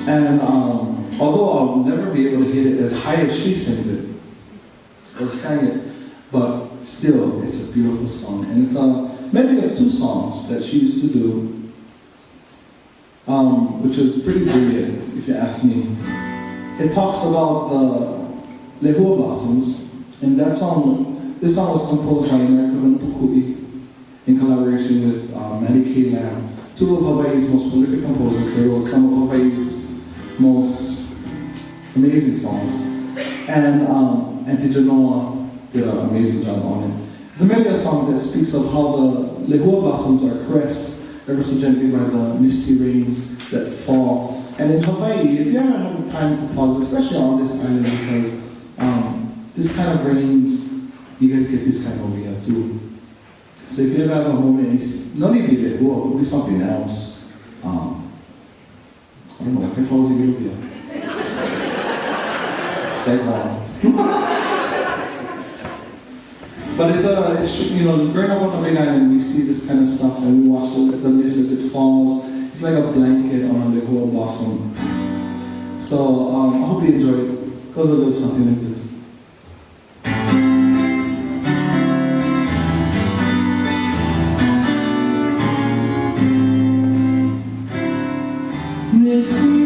And although I'll never be able to hit it as high as she sings it, or sang it, but still, it's a beautiful song. And it's a medley of 2 songs that she used to do, which is pretty brilliant, if you ask me. It talks about the Lehua blossoms, and this song was composed by Kuana Torres Kahele in collaboration with Milia, 2 of Hawaii's most prolific composers. They wrote some of Hawaii's most amazing songs. And Aunty Genoa did an amazing job on it. It's a Milia song that speaks of how the Lehua blossoms are caressed ever so gently by the misty rains that fall. And in Hawaii, if you ever have time to pause, especially on this island, because this kind of rains, you guys get this kind of over here too. So if you ever have a moment, it's not even Lehua, it would be something else. I don't know, if I was in Milia. Stay long. But it's growing up on Hawaii Island, we see this kind of stuff and we watch the mist as it falls. It's like a blanket on a Lehua blossom. So I hope you enjoy it. It goes a little something like this. Misty.